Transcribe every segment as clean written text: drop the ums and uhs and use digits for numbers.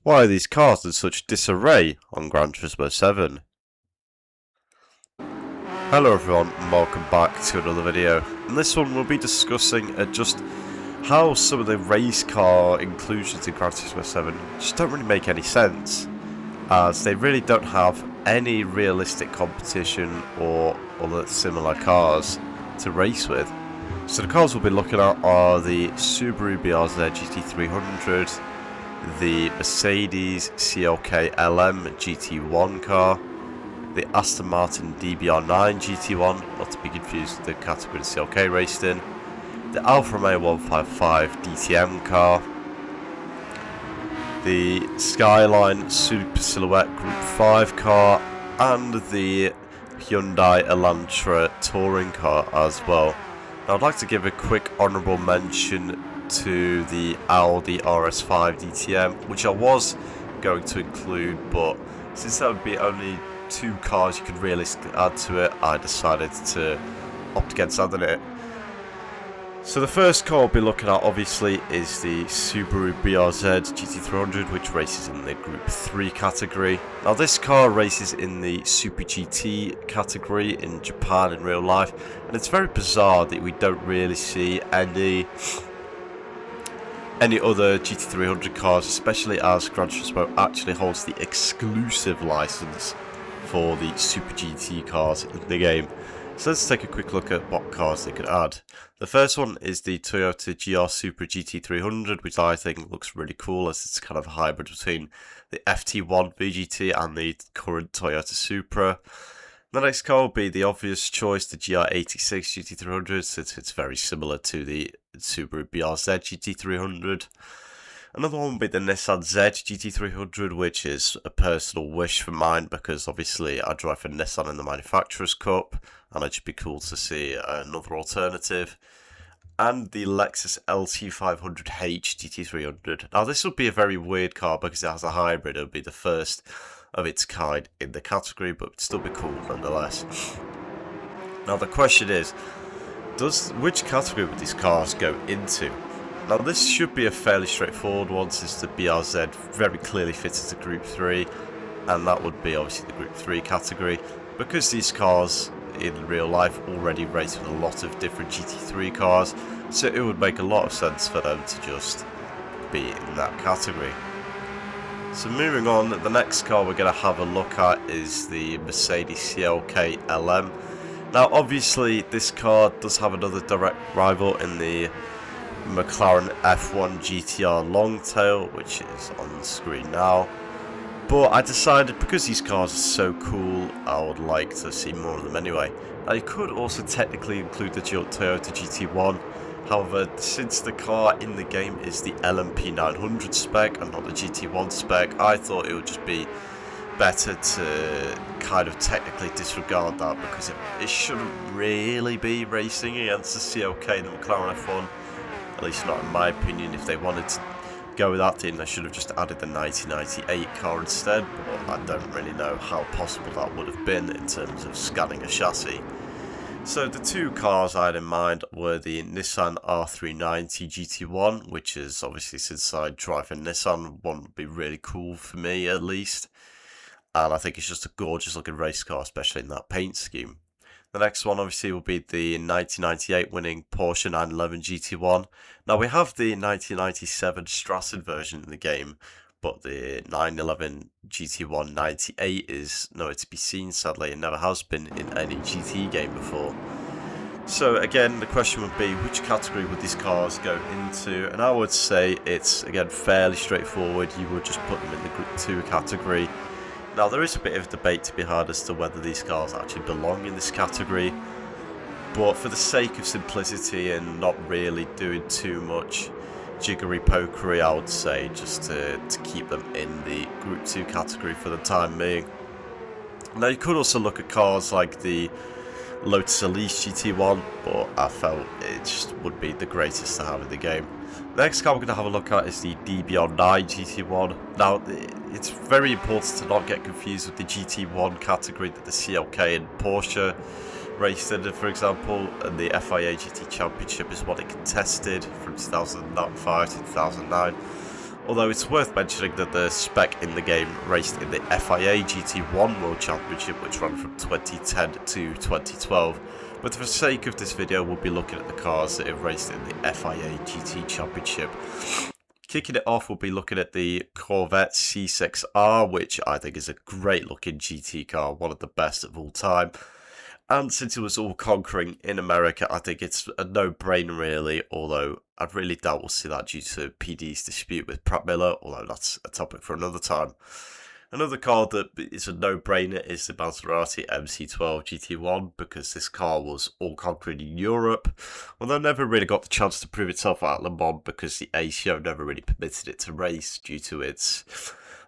Why are these cars in such disarray on Gran Turismo 7? Hello everyone and welcome back to another video. In this one we'll be discussing just how some of the race car inclusions in Gran Turismo 7 just don't really make any sense, as they really don't have any realistic competition or other similar cars to race with. So the cars we'll be looking at are the Subaru BRZ GT300, the Mercedes CLK LM and GT1 car, the Aston Martin DBR9 GT1, not to be confused with the category the CLK raced in, the Alfa Romeo 155 DTM car, the Skyline Super Silhouette Group 5 car, and the Hyundai Elantra touring car as well. Now I'd like to give a quick honourable mention to the Audi RS5 DTM, which I was going to include, but since that would be only two cars you could realistically add to it, I decided to opt against adding it. So the first car we'll be looking at obviously is the Subaru BRZ GT300, which races in the Group 3 category. Now this car races in the Super GT category in Japan in real life, and it's very bizarre that we don't really see any other GT300 cars, especially as Gran Turismo actually holds the exclusive license for the Super GT cars in the game. So let's take a quick look at what cars they could add. The first one is the Toyota GR Super GT300, which I think looks really cool as it's kind of a hybrid between the FT1 VGT and the current Toyota Supra. The next car will be the obvious choice, the GR86 GT300, since it's very similar to the Subaru BRZ GT300. Another one will be the Nissan Z GT300, which is a personal wish for mine because obviously I drive for Nissan in the Manufacturers' Cup, and it'd just be cool to see another alternative. And the Lexus LT500H GT300. Now this would be a very weird car because it has a hybrid. It would be the first of its kind in the category, but it'd still be cool nonetheless. Now the question is, which category would these cars go into? Now this should be a fairly straightforward one, since the BRZ very clearly fits into Group 3, and that would be obviously the Group 3 category, because these cars in real life already race with a lot of different GT3 cars, so it would make a lot of sense for them to just be in that category. So moving on, the next car we're going to have a look at is the Mercedes CLK LM. Now obviously this car does have another direct rival in the McLaren F1 GTR Longtail, which is on the screen now. But I decided, because these cars are so cool, I would like to see more of them anyway. Now you could also technically include the Toyota GT1, however, since the car in the game is the LMP 900 spec and not the GT1 spec, I thought it would just be better to kind of technically disregard that, because it shouldn't really be racing against the CLK and the McLaren F1, at least not in my opinion. If they wanted to go with that, then they should have just added the 1998 car instead, but I don't really know how possible that would have been in terms of scanning a chassis. So the two cars I had in mind were the Nissan R390 GT1, which is obviously, since I drive a Nissan, one would be really cool for me at least, and I think it's just a gorgeous looking race car, especially in that paint scheme. The next one obviously will be the 1998 winning Porsche 911 GT1. Now we have the 1997 Strassen version in the game, but the 911 GT1 98 is nowhere to be seen, sadly. It never has been in any GT game before. So again, the question would be, which category would these cars go into? And I would say it's, again, fairly straightforward. You would just put them in the Group 2 category. Now there is a bit of debate to be had as to whether these cars actually belong in this category, but for the sake of simplicity and not really doing too much jiggery pokery, I would say just to keep them in the Group 2 category for the time being. Now you could also look at cars like the Lotus Elise GT1, but I felt it just would be the greatest to have in the game. The next car we're going to have a look at is the DBR9 GT1. Now, it's very important to not get confused with the GT1 category that the CLK and Porsche raced in, for example, and the FIA GT Championship is what it contested from 2005 to 2009. Although it's worth mentioning that the spec in the game raced in the FIA GT1 World Championship, which ran from 2010 to 2012. But for the sake of this video, we'll be looking at the cars that have raced in the FIA GT Championship. Kicking it off, we'll be looking at the Corvette C6R, which I think is a great looking GT car, one of the best of all time. And since it was all conquering in America, I think it's a no-brainer really, although I really doubt we'll see that due to PD's dispute with Pratt Miller, although that's a topic for another time. Another car that is a no-brainer is the Maserati MC12 GT1, because this car was all conquering in Europe, although never really got the chance to prove itself at Le Mans because the ACO never really permitted it to race due to its,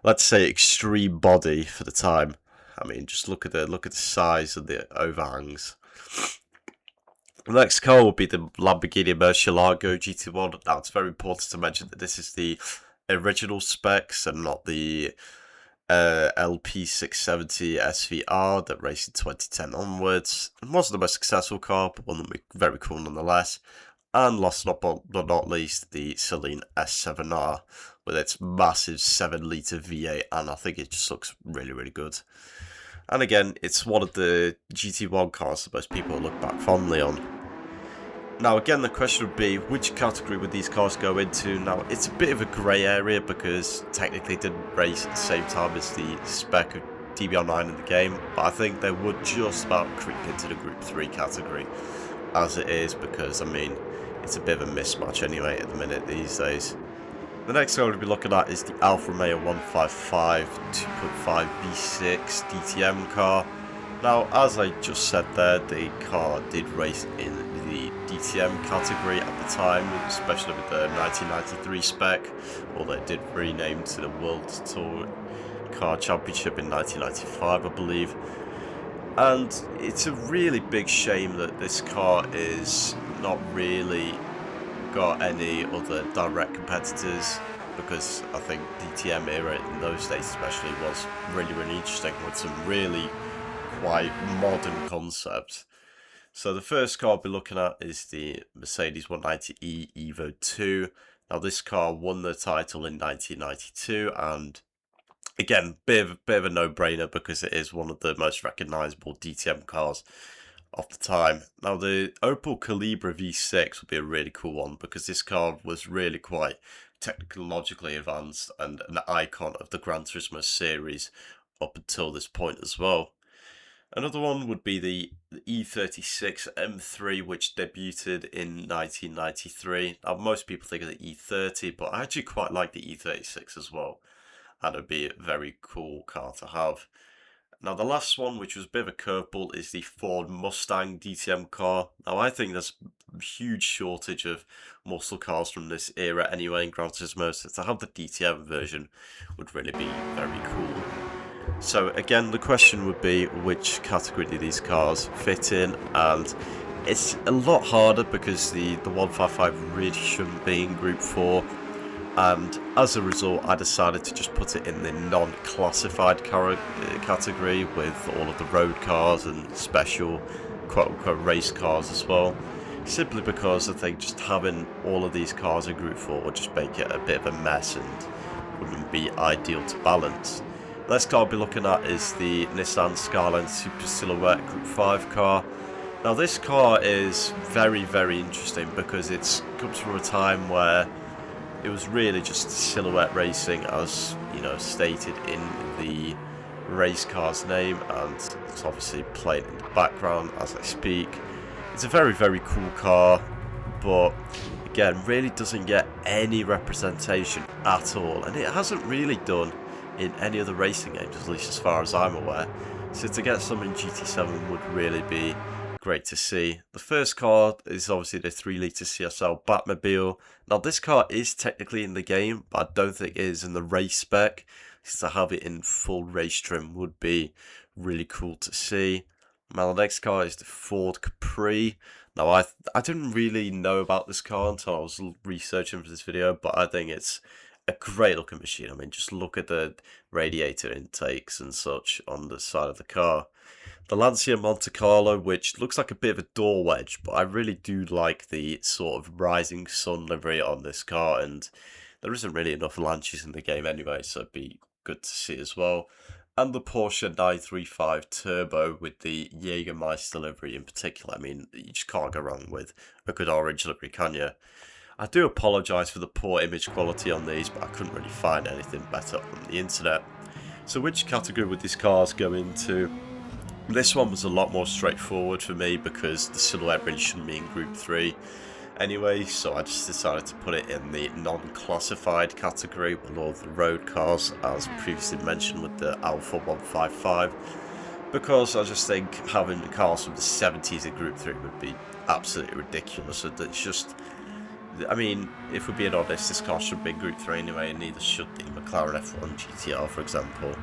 let's say, extreme body for the time. I mean, just look at the size of the overhangs. The next car will be the Lamborghini Murcielago GT1. Now, it's very important to mention that this is the original specs and not the LP670 SVR that raced in 2010 onwards. It wasn't the most successful car, but one that was very cool nonetheless. And last but not least, the Celine S7R with its massive 7-litre V8, and I think it just looks really, really good. And again, it's one of the GT1 cars that most people look back fondly on. Now again, the question would be, which category would these cars go into? Now, it's a bit of a grey area because technically they didn't race at the same time as the spec of DBR9 in the game, but I think they would just about creep into the Group 3 category as it is, because, I mean, it's a bit of a mismatch anyway at the minute these days. The next car we'll be looking at is the Alfa Romeo 155 2.5 V6 DTM car. Now, as I just said there, the car did race in the DTM category at the time, especially with the 1993 spec, although it did rename to the World Tour Car Championship in 1995, I believe. And it's a really big shame that this car is not really got any other direct competitors, because I think DTM era in those days especially was really, really interesting with some really quite modern concepts. So the first car I'll be looking at is the Mercedes 190e Evo 2. Now this car won the title in 1992, and again, bit of a no-brainer because it is one of the most recognisable DTM cars of the time. Now the Opel Calibra V6 would be a really cool one because this car was really quite technologically advanced and an icon of the Gran Turismo series up until this point as well. Another one would be the E36 M3, which debuted in 1993. Now most people think of the E30, but I actually quite like the E36 as well, and it would be a very cool car to have. Now the last one, which was a bit of a curveball, is the Ford Mustang DTM car. Now I think there's a huge shortage of muscle cars from this era anyway in Gran Turismo, so to have the DTM version would really be very cool. So again, the question would be, which category do these cars fit in? And it's a lot harder because the 155 really shouldn't be in Group 4. And as a result, I decided to just put it in the non-classified category with all of the road cars and special quote-unquote race cars as well. Simply because I think just having all of these cars in Group 4 would just make it a bit of a mess and wouldn't be ideal to balance. The next car I'll be looking at is the Nissan Skyline Super Silhouette Group 5 car. Now this car is very, very interesting because it comes from a time where it was really just silhouette racing, as you know, stated in the race car's name, and it's obviously playing in the background as I speak. It's a very, very cool car, but again, really doesn't get any representation at all, and it hasn't really done in any other racing games, at least as far as I'm aware. So to get some in GT7 would really be great to see. The first car is obviously the 3-litre CSL Batmobile. Now this car is technically in the game, but I don't think it is in the race spec. So to have it in full race trim would be really cool to see. Now the next car is the Ford Capri. Now I didn't really know about this car until I was researching for this video, but I think it's a great looking machine. I mean, just look at the radiator intakes and such on the side of the car. The Lancia Monte Carlo, which looks like a bit of a door wedge, but I really do like the sort of rising sun livery on this car, and there isn't really enough Lancias in the game anyway, so it'd be good to see as well. And the Porsche 935 Turbo with the Jägermeister livery in particular. I mean, you just can't go wrong with a good orange livery, can you? I do apologise for the poor image quality on these, but I couldn't really find anything better on the internet. So which category would these cars go into? This one was a lot more straightforward for me because the silhouette really shouldn't be in Group 3 anyway, so I just decided to put it in the non-classified category with all the road cars, as previously mentioned with the Alfa 155, because I just think having the cars from the 70s in Group 3 would be absolutely ridiculous. And it's just, I mean, if we're being honest, this car should be in Group 3 anyway, and neither should the McLaren F1 GTR, for example.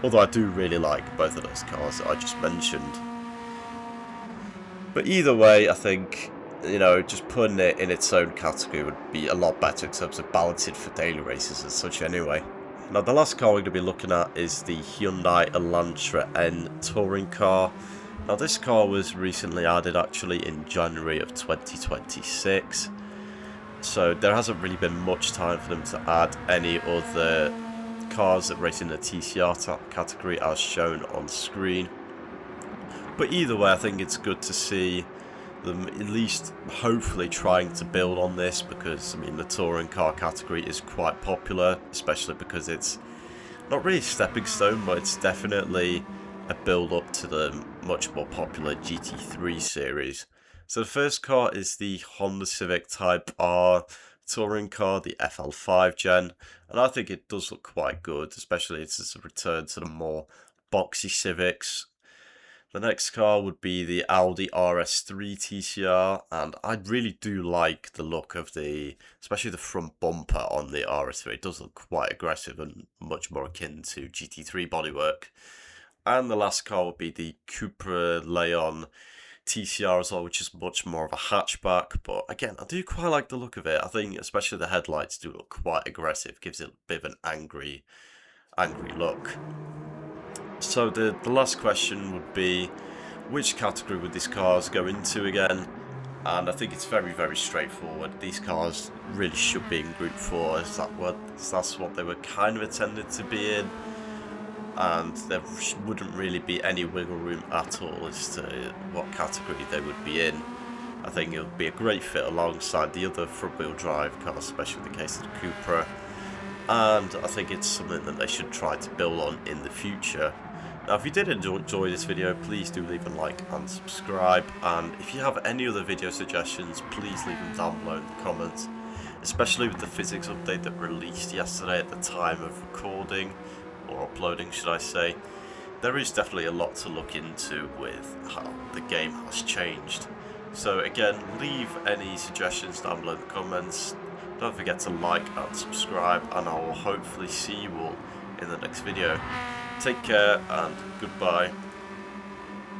Although I do really like both of those cars that I just mentioned. But either way, I think, you know, just putting it in its own category would be a lot better in terms of balancing for daily races and such anyway. Now, the last car we're going to be looking at is the Hyundai Elantra N touring car. Now, this car was recently added actually in January of 2026. So there hasn't really been much time for them to add any other cars that race in the TCR category as shown on screen. But either way, I think it's good to see them at least hopefully trying to build on this, because I mean the touring car category is quite popular, especially because it's not really a stepping stone, but it's definitely a build up to the much more popular GT3 series. So the first car is the Honda Civic Type R touring car, the FL5 gen, and I think it does look quite good, especially it's a return to the more boxy Civics. The next car would be the Audi RS3 TCR, and I really do like the look of especially the front bumper on the RS3. It does look quite aggressive and much more akin to GT3 bodywork. And the last car would be the Cupra Leon TCR as well, which is much more of a hatchback, but again, I do quite like the look of it. I think especially the headlights do look quite aggressive, gives it a bit of an angry look. So the last question would be, which category would these cars go into again? And I think it's very, very straightforward. These cars really should be in Group 4, that's what they were kind of intended to be in. And there wouldn't really be any wiggle room at all as to what category they would be in. I think it would be a great fit alongside the other front-wheel drive cars, especially in the case of the Cupra. And I think it's something that they should try to build on in the future. Now, if you did enjoy this video, please do leave a like and subscribe. And if you have any other video suggestions, please leave them down below in the comments. Especially with the physics update that released yesterday at the time of recording, or uploading should I say, there is definitely a lot to look into with how the game has changed. So again, leave any suggestions down below in the comments. Don't forget to like and subscribe, and I will hopefully see you all in the next video. Take care and goodbye.